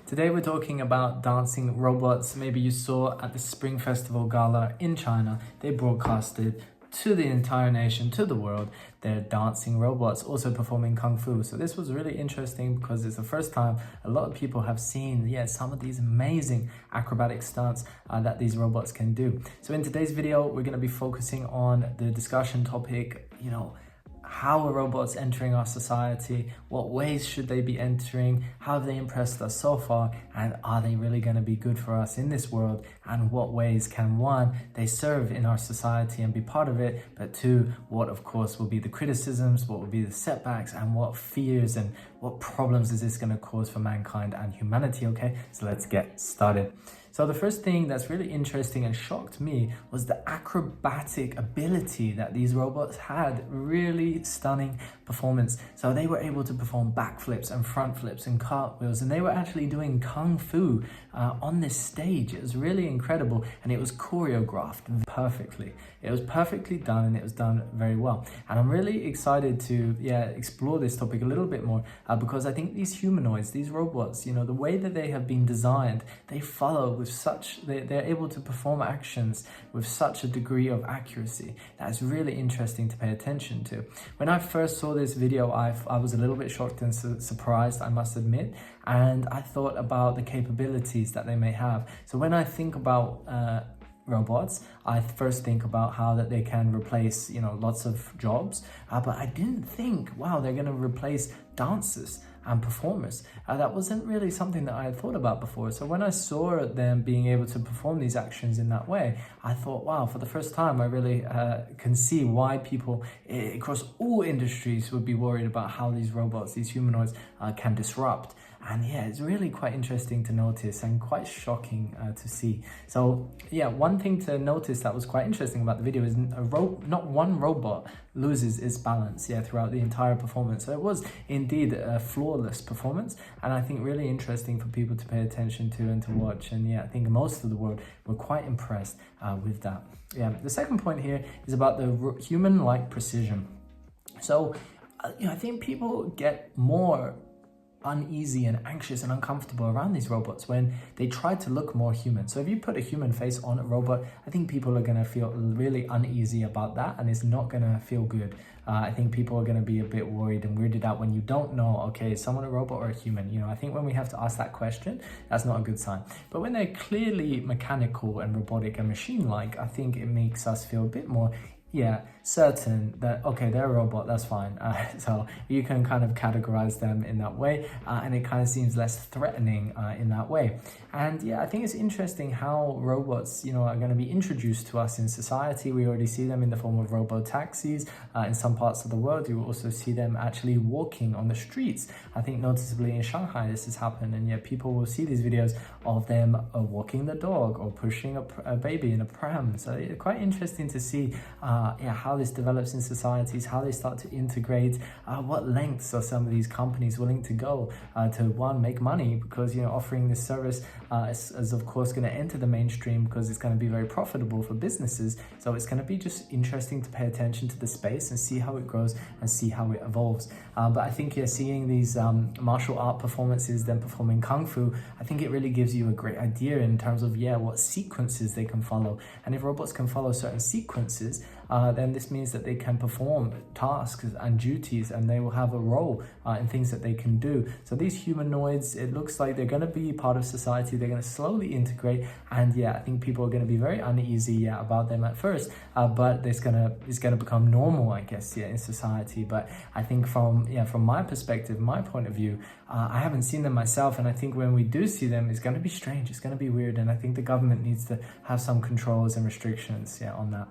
Today we're talking about dancing robots. Maybe you saw at the Spring Festival Gala in China, they broadcasted to the entire nation, to the world, their dancing robots also performing Kung Fu. So this was really interesting because it's the first time a lot of people have seen, some of these amazing acrobatic stunts that these robots can do. So in today's video, we're going to be focusing on the discussion topic, how are robots entering our society? What ways should they be entering? How have they impressed us so far? And are they really going to be good for us in this world? And what ways can, one, they serve in our society and be part of it? But two, what of course will be the criticisms, what will be the setbacks, and what fears and what problems is this going to cause for mankind and humanity? Okay, so let's get started. So the first thing that's really interesting and shocked me was the acrobatic ability that these robots had. Really stunning performance. So they were able to perform backflips and front flips and cartwheels, and they were actually doing Kung Fu on this stage. It was really incredible, and it was choreographed perfectly. It was perfectly done, and it was done very well. And I'm really excited to explore this topic a little bit more because I think these humanoids, these robots, the way that they have been designed, they follow with they're able to perform actions with such a degree of accuracy that is really interesting to pay attention to. When I first saw this video, I was a little bit shocked and surprised, I must admit, and I thought about the capabilities that they may have. So when I think about robots, I first think about how that they can replace lots of jobs, but I didn't think, wow, they're going to replace dancers and performers. That wasn't really something that I had thought about before. So when I saw them being able to perform these actions in that way, I thought, wow, for the first time I really can see why people across all industries would be worried about how these robots, these humanoids can disrupt. And it's really quite interesting to notice and quite shocking to see. So one thing to notice that was quite interesting about the video is not one robot loses its balance throughout the entire performance. So it was indeed a flawless performance, and I think really interesting for people to pay attention to and to watch. And I think most of the world were quite impressed with that. The second point here is about the human-like precision. So I think people get more uneasy and anxious and uncomfortable around these robots when they try to look more human. So if you put a human face on a robot, I think people are going to feel really uneasy about that, and it's not going to feel good. I think people are going to be a bit worried and weirded out when you don't know, okay, is someone a robot or a human? I think when we have to ask that question, that's not a good sign. But when they're clearly mechanical and robotic and machine-like, I think it makes us feel a bit more certain that, okay, they're a robot, that's fine. So you can kind of categorize them in that way, and it kind of seems less threatening in that way. And I think it's interesting how robots, are going to be introduced to us in society. We already see them in the form of robo-taxis. In some parts of the world, you will also see them actually walking on the streets. I think noticeably in Shanghai, this has happened, and people will see these videos of them walking the dog or pushing a baby in a pram. So it's quite interesting to see how this develops in societies, how they start to integrate, what lengths are some of these companies willing to go to, one, make money, because offering this service is of course going to enter the mainstream because it's going to be very profitable for businesses. So it's going to be just interesting to pay attention to the space and see how it grows and see how it evolves. But I think seeing these martial art performances, then performing Kung Fu, I think it really gives you a great idea in terms of what sequences they can follow. And if robots can follow certain sequences, then this means that they can perform tasks and duties, and they will have a role in things that they can do. So these humanoids, it looks like they're going to be part of society. They're going to slowly integrate, and I think people are going to be very uneasy about them at first, but it's going to become normal, I guess, in society. But I think from my perspective, my point of view, I haven't seen them myself, and I think when we do see them, it's going to be strange, it's going to be weird, and I think the government needs to have some controls and restrictions on that.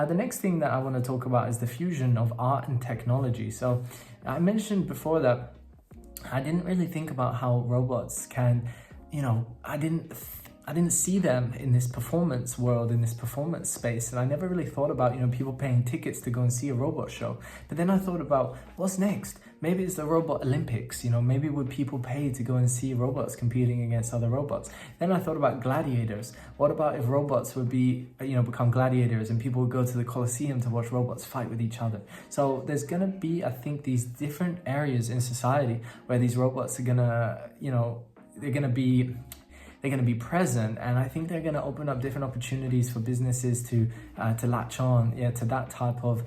The next thing that I want to talk about is the fusion of art and technology. So I mentioned before that I didn't really think about how robots can, I didn't see them in this performance world, in this performance space. And I never really thought about, people paying tickets to go and see a robot show. But then I thought about what's next? Maybe it's the robot Olympics, maybe would people pay to go and see robots competing against other robots? Then I thought about gladiators. What about if robots would be, become gladiators and people would go to the Colosseum to watch robots fight with each other? So there's going to be, I think, these different areas in society where these robots are going to, they're going to be present, and I think they're going to open up different opportunities for businesses to latch on to that type of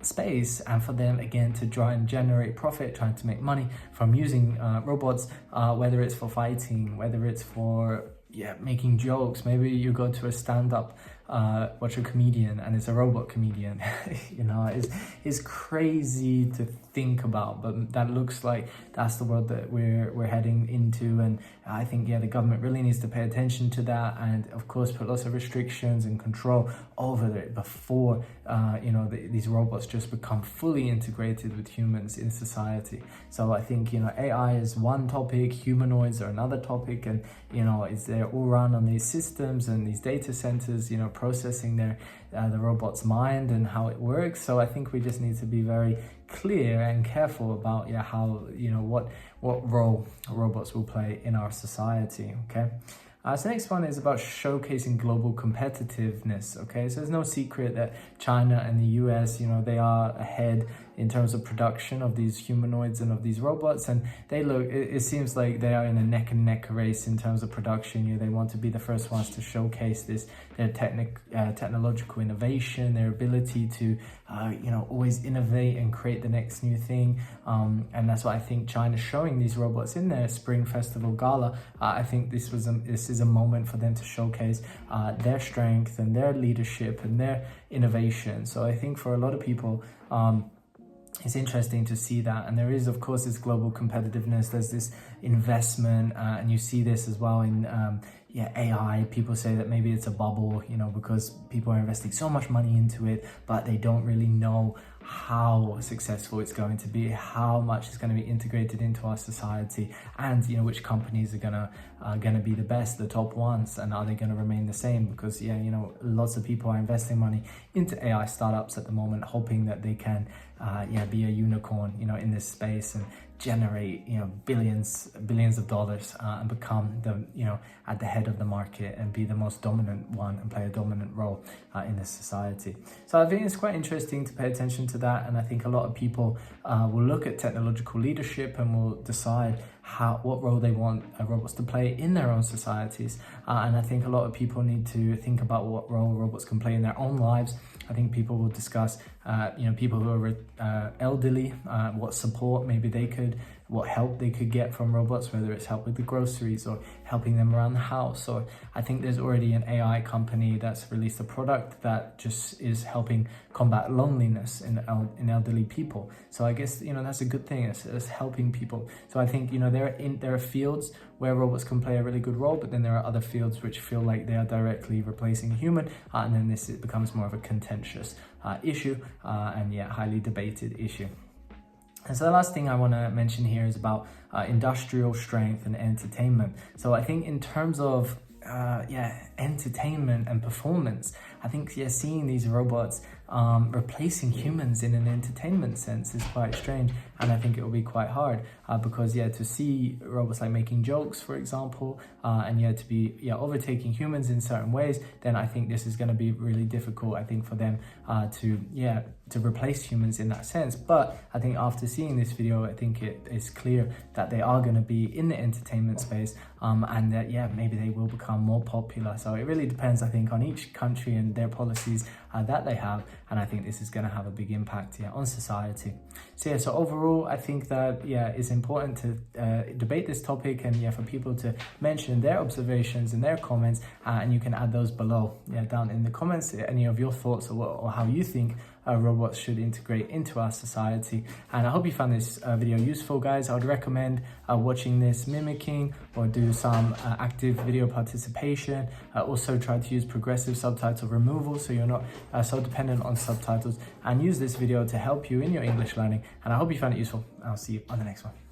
space, and for them again to try and generate profit, trying to make money from using robots, whether it's for fighting, whether it's for making jokes. Maybe you go to a stand-up, watch a comedian and it's a robot comedian. You know, it's crazy to think about, but that looks like that's the world that we're heading into. And I think the government really needs to pay attention to that, and of course put lots of restrictions and control over it before these robots just become fully integrated with humans in society. So I think AI is one topic, humanoids are another topic, and they're all run on these systems and these data centers, processing the robot's mind and how it works. So I think we just need to be very clear and careful about how what role robots will play in our society. Okay. So next one is about showcasing global competitiveness. Okay, so there's no secret that China and the US, they are ahead in terms of production of these humanoids and of these robots, and it seems like they are in a neck and neck race in terms of production. They want to be the first ones to showcase their technological innovation, their ability to always innovate and create the next new thing, and that's why I think China's showing these robots in their Spring Festival Gala. I think this is a moment for them to showcase their strength and their leadership and their innovation. So I think for a lot of people, it's interesting to see that. And there is, of course, this global competitiveness. There's this investment, and you see this as well in AI. People say that maybe it's a bubble, because people are investing so much money into it, but they don't really know how successful it's going to be, how much is going to be integrated into our society, and which companies are gonna be the best, the top ones, and are they going to remain the same? Because lots of people are investing money into AI startups at the moment, hoping that they can be a unicorn in this space and generate billions of dollars, and become at the head of the market and be the most dominant one and play a dominant role in this society. So I think it's quite interesting to pay attention to that, and I think a lot of people will look at technological leadership and will decide what role they want robots to play in their own societies, and I think a lot of people need to think about what role robots can play in their own lives. I think people will discuss people who are elderly, what support what help they could get from robots, whether it's help with the groceries or helping them around the house. Or I think there's already an AI company that's released a product that just is helping combat loneliness in elderly people. So I guess that's a good thing. It's helping people. So I think there are fields where robots can play a really good role, but then there are other fields which feel like they are directly replacing a human, and then it becomes more of a contentious issue, and highly debated issue. And so the last thing I want to mention here is about industrial strength and entertainment. So I think in terms of entertainment and performance, I think seeing these robots replacing humans in an entertainment sense is quite strange, and I think it will be quite hard because to see robots like making jokes, for example, and to be overtaking humans in certain ways, then I think this is going to be really difficult, I think, for them to replace humans in that sense. But I think after seeing this video, I think it is clear that they are going to be in the entertainment space, and that maybe they will become more popular. So it really depends, I think, on each country and their policies that they have, and I think this is going to have a big impact on society. So overall, I think that it's important to debate this topic, and for people to mention their observations and their comments, and you can add those below down in the comments, any of your thoughts or how you think robots should integrate into our society. And I hope you found this video useful, guys. I would recommend watching this mimicking, or do some active video participation. Also try to use progressive subtitle removal so you're not so dependent on subtitles, and use this video to help you in your English learning. And I hope you found it useful. I'll see you on the next one.